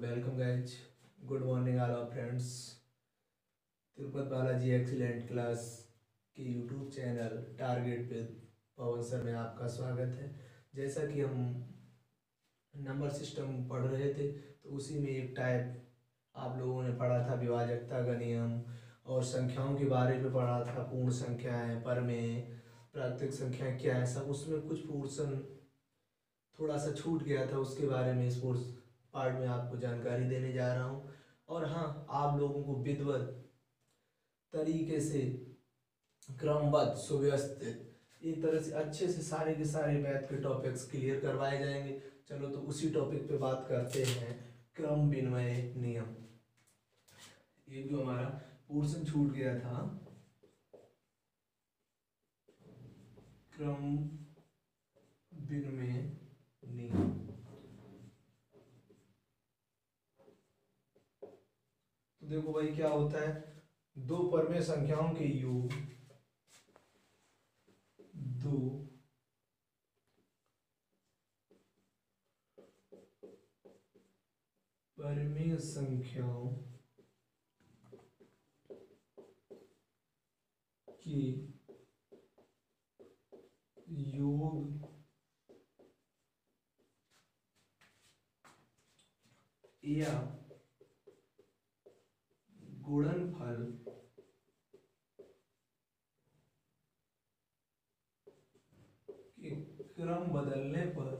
welcome guys. Good morning all our friends. Tirupati Balaji excellent class के YouTube channel target with Pawan sir में आपका स्वागत है। जैसा कि हम नंबर सिस्टम पढ़ रहे थे तो उसी में एक टाइप आप लोगों ने पढ़ा था विभाजकता का नियम, और संख्याओं के बारे में पढ़ा था, पूर्ण संख्याएं, परमेय, प्राकृतिक संख्याएं क्या है सब। उसमें कुछ पोर्शन थोड़ा सा छूट गया था, उसके बारे में इस पार्ट में आपको जानकारी देने जा रहा हूँ। और हाँ, आप लोगों को विधिवत तरीके से क्रमबद्ध सुव्यवस्थित एक तरह से अच्छे से सारे के सारे मैथ के टॉपिक्स क्लियर करवाए जाएंगे। चलो तो उसी टॉपिक पे बात करते हैं, क्रम विनिमय नियम। ये जो हमारा पोर्शन छूट गया था, क्रम विनिमय नियम। तो देखो भाई क्या होता है, दो परमेय संख्याओं के योग, दो परमेय संख्याओं के योग या गुणनफल के क्रम बदलने पर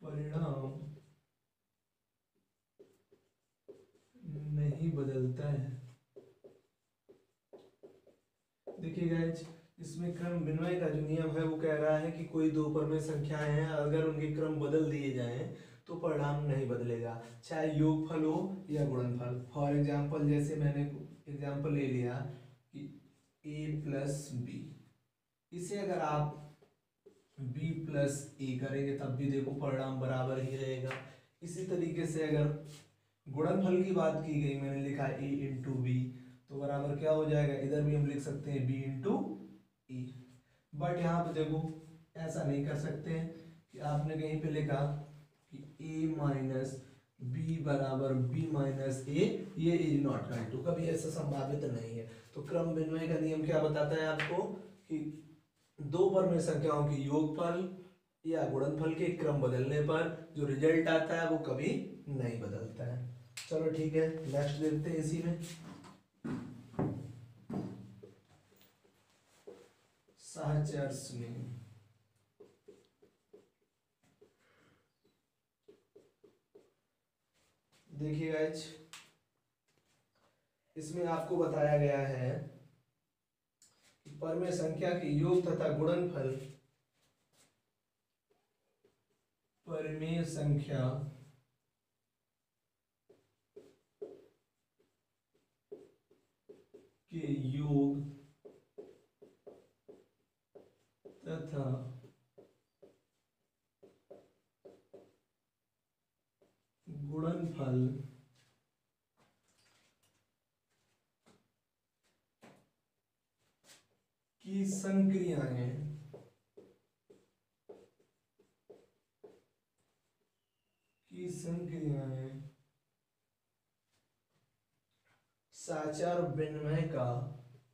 परिणाम नहीं बदलता है। देखिए गाइज, इसमें क्रम विनिमय का जो नियम है वो कह रहा है कि कोई दो परमेय संख्याएं हैं, अगर उनके क्रम बदल दिए जाएं तो परिणाम नहीं बदलेगा, चाहे योगफल हो या गुणनफल। फॉर एग्जाम्पल, जैसे मैंने एग्जाम्पल ले लिया कि a प्लस बी, इसे अगर आप b प्लस ए करेंगे तब भी देखो परिणाम बराबर ही रहेगा। इसी तरीके से अगर गुणनफल की बात की गई, मैंने लिखा a इंटू बी, तो बराबर क्या हो जाएगा, इधर भी हम लिख सकते हैं b इंटू ए। बट यहाँ पे देखो ऐसा नहीं कर सकते हैं कि आपने कहीं पे लिखा कि a माइनस बी बराबर b माइनस ए, ये इज नॉट ट्रू, कभी ऐसा संभावित नहीं है। तो क्रम विनिमय का नियम क्या बताता है आपको कि दो परमेय संख्याओं की योगफल या गुणनफल के क्रम बदलने पर जो रिजल्ट आता है वो कभी नहीं बदलता है। चलो ठीक है, नेक्स्ट देखते हैं इसी में। साहचर्य नियम। देखिए गाइज, इसमें आपको बताया गया है कि परमेय संख्या के योग तथा गुणनफल परमेय संख्या के योग तथा गुणनफल की संक्रियाएं सहचर विनिमय का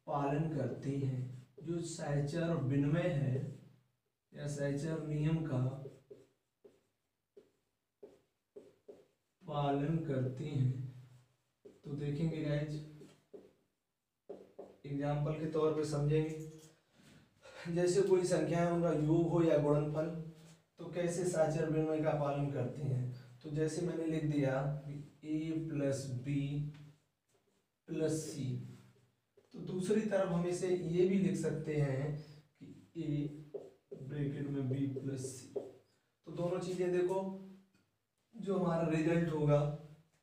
पालन करती हैं। जो सहचर विनिमय है या सहचर नियम का पालन करती हैं, तो देखेंगे गाइज, एग्जाम्पल के तौर पे समझेंगे। जैसे कोई संख्याएं, उनका योग हो या गुणनफल, तो कैसे सहचर विनिमय का पालन करती हैं। तो जैसे मैंने लिख दिया a प्लस बी प्लस सी, तो दूसरी तरफ हम इसे ये भी लिख सकते हैं कि a ब्रैकेट में b प्लस सी। तो दोनों चीजें देखो, जो हमारा रिजल्ट होगा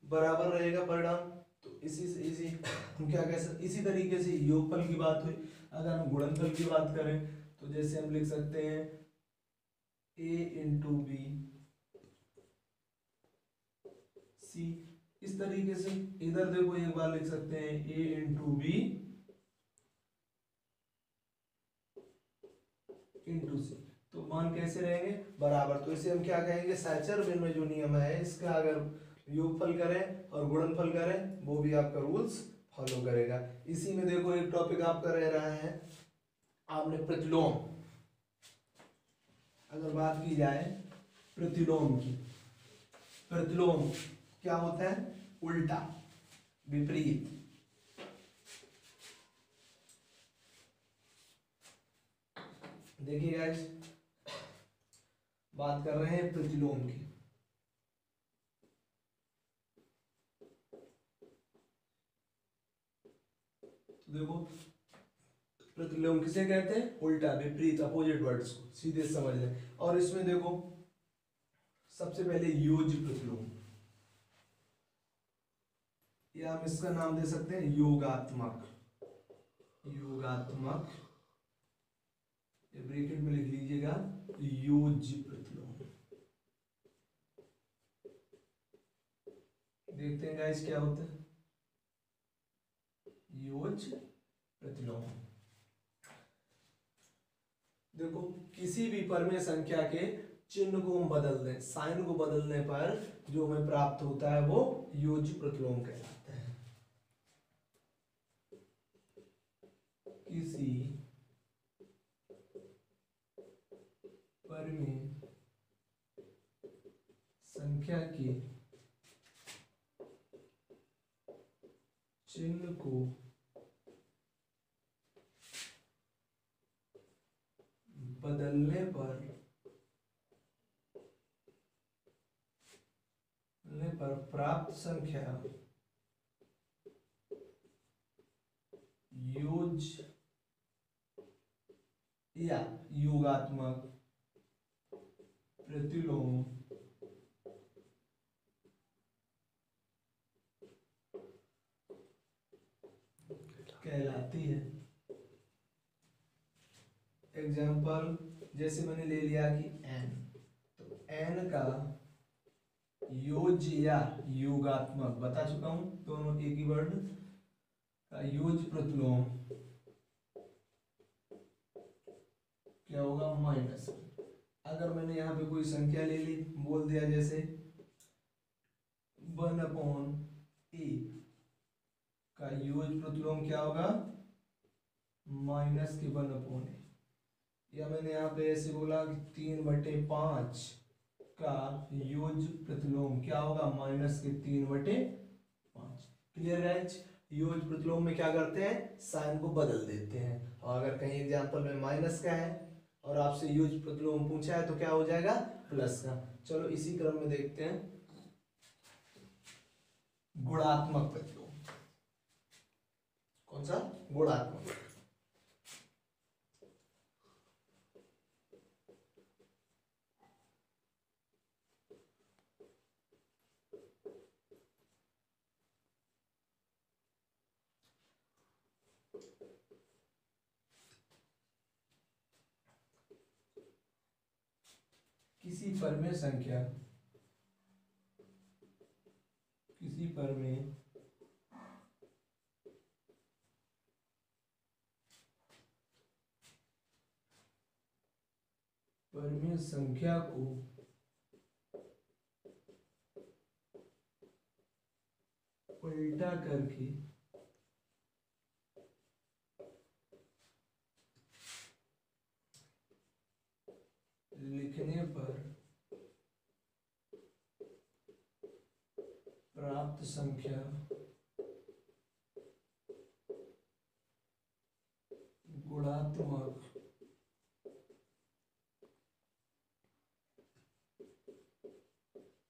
बराबर रहेगा परिणाम। तो इसी से इसी हम क्या कह सकते, इसी तरीके से योगफल की बात हुई। अगर हम गुणनफल की बात करें तो जैसे हम लिख सकते हैं a इंटू बी सी। इस तरीके से इधर देखो एक बार लिख सकते हैं a इंटू बी इंटू सी। तो मान कैसे रहेंगे, बराबर। तो इसे हम क्या कहेंगे, सहचर विनिमय जो नियम है इसका अगर योगफल करें और गुणनफल करें वो भी आपका रूल्स फॉलो करेगा। इसी में देखो एक टॉपिक आपका रह रहा है, आपने प्रतिलोम, अगर बात की जाए प्रतिलोम की, प्रतिलोम क्या होता है, उल्टा, विपरीत। देखिए गाइस, बात कर रहे हैं प्रतिलोम की। तो देखो प्रतिलोम किसे कहते हैं, उल्टा, विपरीत, अपोजिट वर्ड्स को सीधे समझ लें। और इसमें देखो सबसे पहले योज्य प्रतिलोम, या हम इसका नाम दे सकते हैं योगात्मक, योगात्मक, ये ब्रैकेट में लिख लीजिएगा, योज्य प्रतिलोम। देखते हैं गाइस क्या होता है योज्य प्रतिलोम। देखो किसी भी परमेय संख्या के चिन्ह को हम बदल दें, साइन को बदलने पर जो हमें प्राप्त होता है वो योज्य प्रतिलोम कहलाता है। किसी परमेय संख्या के चिन्ह को बदलने पर प्राप्त संख्या योज्य या योगात्मक प्रतिलोम कहलाती है। एग्जाम्पल जैसे मैंने ले लिया कि n, तो n का योज्य या योगात्मक बता चुका हूं, दोनों एक ही वर्ड का योज्य प्रतिलोम क्या होगा, माइनस। अगर मैंने यहाँ पे कोई संख्या ले ली, बोल दिया जैसे 1/a का योज्य प्रतिलोम क्या होगा, माइनस के 1/a। या मैंने यहाँ पे ऐसे बोला कि 3/5 का योज्य प्रतिलोम क्या होगा, माइनस के 3/5। क्लियर गाइस, योज्य प्रतिलोम में क्या करते हैं, साइन को बदल देते हैं। और अगर कहीं एग्जांपल में माइनस का है और आपसे योज्य प्रतिलोम पूछा है तो क्या हो जाएगा, प्लस का। चलो इसी क्रम में देखते हैं गुणात्मक प्रतिलोम। कौन सा, गुणात्मक। किसी परमेय संख्या, किसी परमेय संख्या को उल्टा करके लिखने पर प्राप्त संख्या गुणात्मक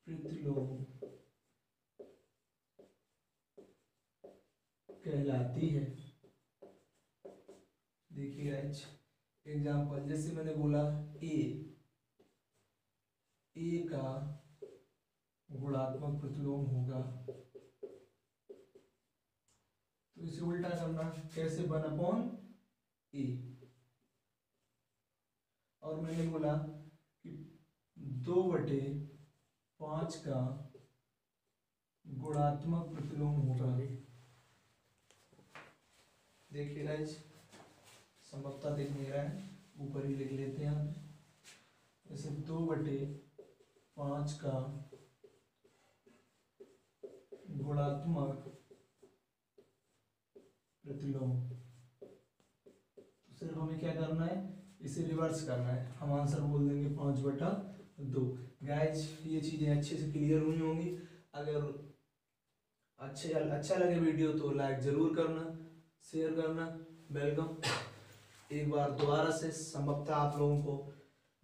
प्रतिलोम कहलाती है। देखिए गाइस, एग्जांपल जैसे मैंने बोला ए का गुणात्मक प्रतिलोम होगा, तो इसे उल्टा करना कैसे, 1/a। और मैंने बोला कि 2/5 का गुणात्मक प्रतिलोम होगा। देखिए गाइस, संभवतः दिख नहीं रहा है, ऊपर ही लिख लेते हैं आप। जैसे 2/5 का गुणात्मक प्रतिलोम। तो सिर्फ हमें क्या करना है, इसे रिवर्स करना है। हम आंसर बोल देंगे 5/2। गाइज ये चीजें अच्छे से क्लियर हुई होंगी। अगर अच्छा लगे वीडियो तो लाइक जरूर करना, शेयर करना। वेलकम। एक बार दोबारा से संभवतः आप लोगों को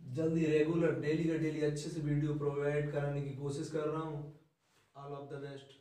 जल्दी रेगुलर डेली का डेली अच्छे से वीडियो प्रोवाइड कराने की कोशिश कर रहा हूँ। All of the best.